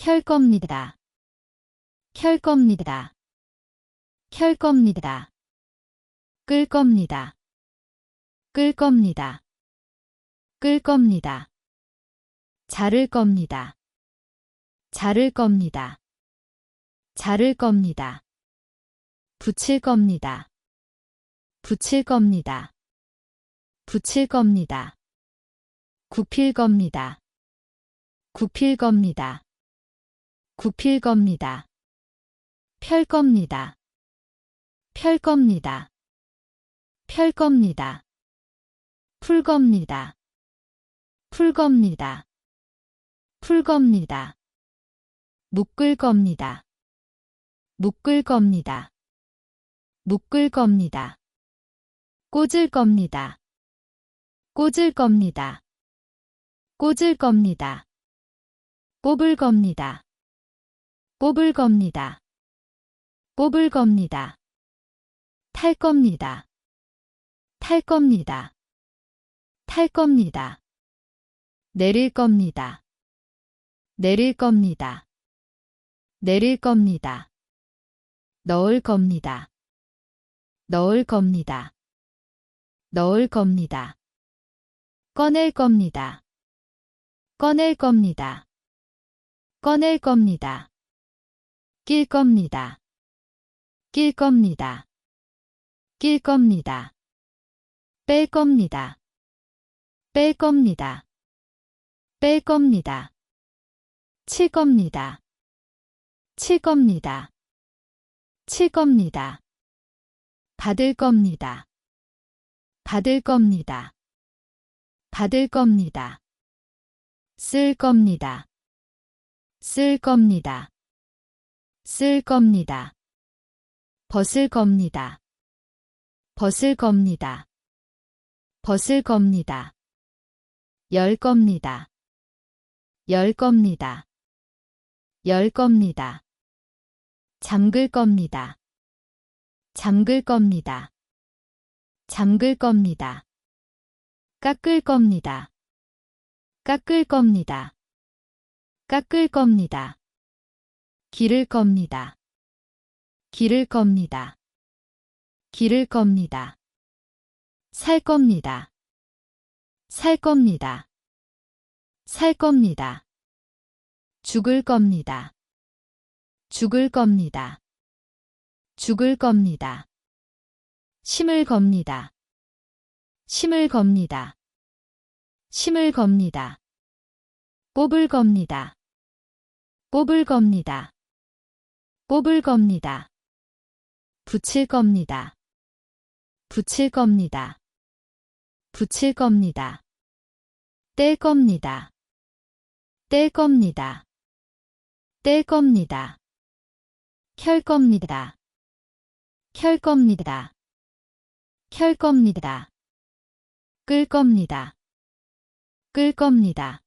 켤 겁니다. 켤 겁니다. 켤 겁니다. 끌 겁니다. 끌 겁니다. 끌 겁니다. 자를 겁니다. 자를 겁니다. 자를 겁니다. 붙일 겁니다. 붙일 겁니다. 붙일 겁니다. 굽힐 겁니다. 굽힐 겁니다. 굽힐 겁니다. 펼 겁니다. 펼 겁니다. 펼 겁니다. 풀 겁니다. 풀 겁니다. 풀 겁니다. 묶을 겁니다. 묶을 겁니다. 묶을 겁니다. 꽂을 겁니다. 꽂을 겁니다. 꽂을 겁니다. 뽑을 겁니다. 뽑을 겁니다. 뽑을 겁니다. 탈 겁니다. 탈 겁니다. 탈 겁니다. 내릴 겁니다. 내릴 겁니다. 내릴 겁니다. 넣을 겁니다. 넣을 겁니다. 넣을 겁니다. 꺼낼 겁니다. 꺼낼 겁니다. 꺼낼 겁니다. 낄 겁니다. 낄 겁니다. 낄 겁니다. 뺄 겁니다. 뺄 겁니다. 뺄 겁니다. 칠 겁니다. 칠 겁니다. 칠 겁니다. 받을 겁니다. 받을 겁니다. 받을 겁니다. 쓸 겁니다. 쓸 겁니다. 쓸 겁니다. 벗을 겁니다. 벗을 겁니다. 벗을 겁니다. 열 겁니다. 열 겁니다. 열 겁니다. 잠글 겁니다. 잠글 겁니다. 잠글 겁니다. 깎을 겁니다. 깎을 겁니다. 깎을 겁니다. 기를 겁니다. 기를 겁니다. 기를 겁니다. 살 겁니다. 살 겁니다. 살 겁니다. 죽을 겁니다. 죽을 겁니다. 죽을 겁니다. 심을 겁니다. 심을 겁니다. 심을 겁니다. 뽑을 겁니다. 뽑을 겁니다. 뽑을 겁니다. 붙일 겁니다. 붙일 겁니다. 붙일 겁니다. 뗄 겁니다. 뗄 겁니다. 뗄 겁니다. 켤 겁니다. 켤 겁니다. 켤 겁니다. 끌 겁니다. 끌 겁니다.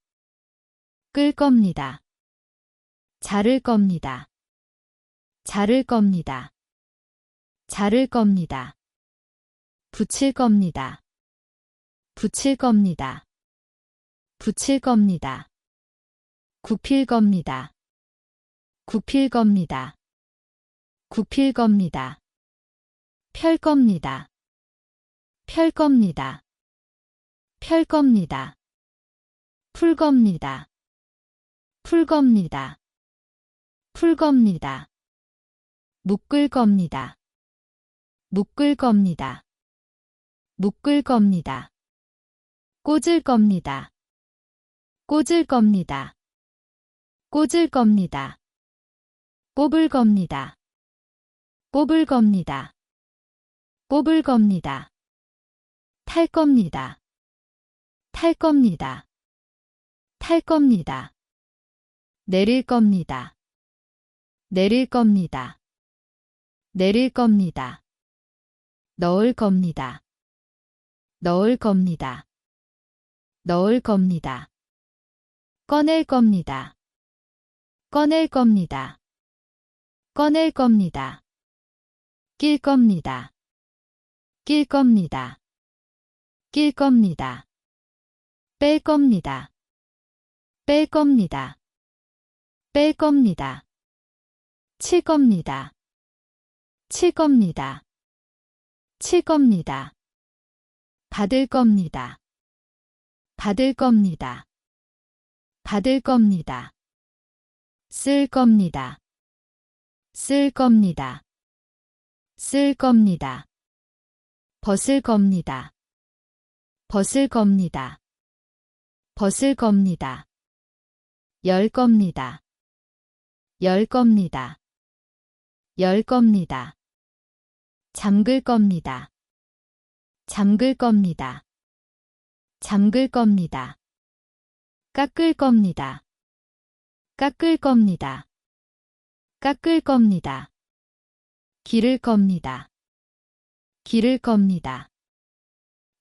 끌 겁니다. 자를 겁니다. 자를 겁니다. 자를 겁니다. 붙일 겁니다. 붙일 겁니다. 붙일 겁니다. 굽힐 겁니다. 굽힐 겁니다. 굽힐 겁니다. 펼 겁니다. 펼 겁니다. 펼 겁니다. 풀 겁니다. 풀 겁니다. 풀 겁니다. 묶을 겁니다. 묶을 겁니다. 묶을 겁니다. 꽂을 겁니다. 꽂을 겁니다. 꽂을 겁니다. 뽑을 겁니다. 뽑을 겁니다. 뽑을 겁니다. 탈 겁니다. 탈 겁니다. 탈 겁니다. 내릴 겁니다. 내릴 겁니다. 내릴 겁니다. 넣을 겁니다. 넣을 겁니다. 넣을 겁니다. 꺼낼 겁니다. 꺼낼 겁니다. 꺼낼 겁니다. 낄 겁니다. 낄 겁니다. 낄 겁니다. 뺄 겁니다. 뺄 겁니다. 뺄 겁니다. 칠 겁니다. 칠 겁니다. 칠 겁니다. 받을 겁니다. 받을 겁니다. 받을 겁니다. 쓸 겁니다. 쓸 겁니다. 쓸 겁니다. 벗을 겁니다. 벗을 겁니다. 벗을 겁니다. 열 겁니다. 열 겁니다. 열 겁니다. 잠글 겁니다. 잠글 겁니다. 잠글 겁니다. 깎을 겁니다. 깎을 겁니다. 깎을 겁니다. 기를 겁니다. 기를 겁니다.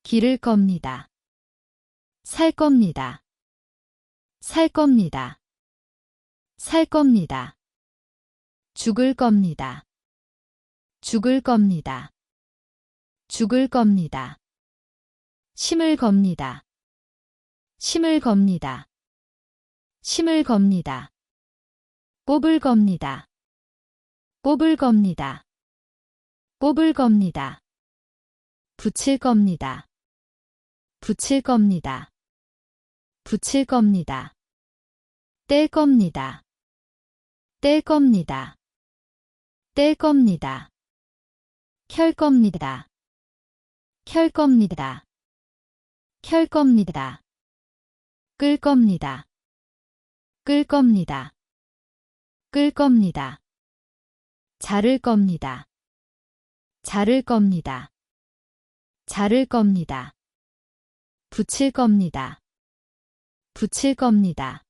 기를 겁니다. 살 겁니다. 살 겁니다. 살 겁니다. 죽을 겁니다. 죽을 겁니다. 죽을 겁니다. 심을 겁니다. 심을 겁니다. 심을 겁니다. 뽑을 겁니다. 뽑을 겁니다. 뽑을 겁니다. 붙일 겁니다. 붙일 겁니다. 붙일 겁니다. 뗄 겁니다. 뗄 겁니다. 뗄 겁니다. 켤 겁니다. 켤 겁니다. 켤 겁니다. 끌 겁니다. 끌 겁니다. 끌 겁니다. 자를 겁니다. 자를 겁니다. 자를 겁니다. 붙일 겁니다. 붙일 겁니다.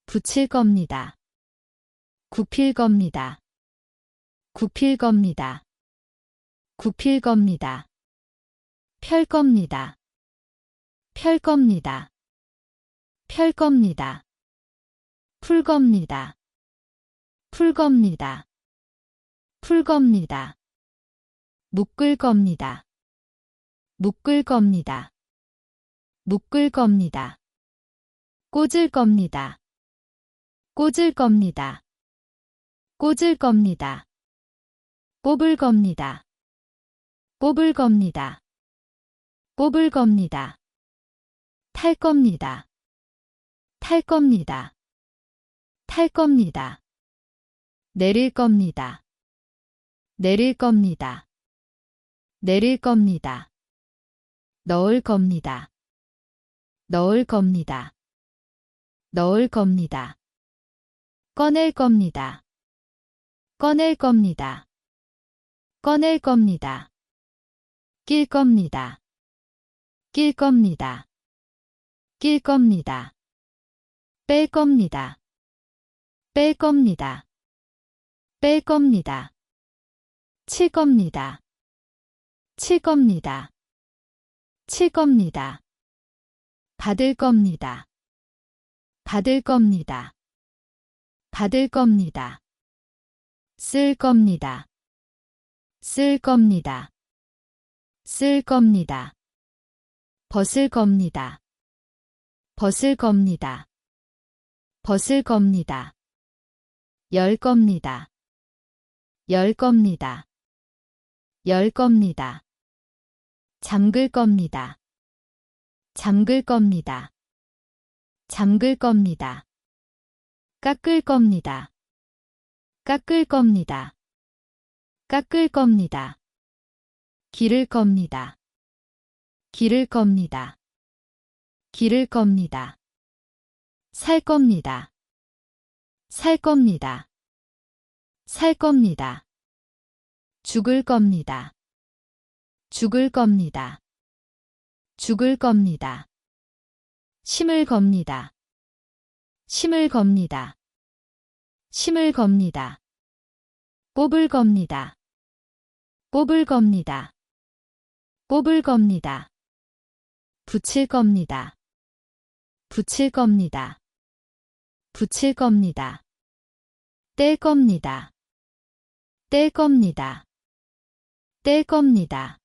붙일 겁니다. 굽힐 겁니다. 굽힐 겁니다. 굽힐 겁니다. 펼 겁니다. 펼 겁니다. 펼 겁니다. 풀 겁니다. 풀 겁니다. 풀 겁니다. 묶을 겁니다. 묶을 겁니다. 묶을 겁니다. 꽂을 겁니다. 꽂을 겁니다. 꽂을 겁니다. 뽑을 겁니다. 뽑을 겁니다. 뽑을 겁니다. 탈 겁니다. 탈 겁니다. 탈 겁니다. 내릴 겁니다. 내릴 겁니다. 내릴 겁니다. 넣을 겁니다. 넣을 겁니다. 넣을 겁니다. 꺼낼 겁니다. 꺼낼 겁니다. 꺼낼 겁니다. 낄 겁니다. 낄 겁니다. 낄 겁니다. 뺄 겁니다. 뺄 겁니다. 뺄 겁니다. 칠 겁니다. 칠 겁니다. 칠 겁니다. 받을 겁니다. 받을 겁니다. 받을 겁니다. 쓸 겁니다. 쓸 겁니다. 쓸 겁니다. 벗을 겁니다. 벗을 겁니다. 벗을 겁니다. 열 겁니다. 열 겁니다. 열 겁니다. 잠글 겁니다. 잠글 겁니다. 잠글 겁니다. 깎을 겁니다. 깎을 겁니다. 깎을 겁니다. 기를 겁니다. 기를 겁니다. 기를 겁니다. 살 겁니다. 살 겁니다. 살 겁니다. 죽을 겁니다. 죽을 겁니다. 죽을 겁니다. 심을 겁니다. 심을 겁니다. 심을 겁니다. 뽑을 겁니다. 뽑을 겁니다. 뽑을 겁니다. 붙일 겁니다. 붙일 겁니다. 붙일 겁니다. 뗄 겁니다. 뗄 겁니다. 뗄 겁니다.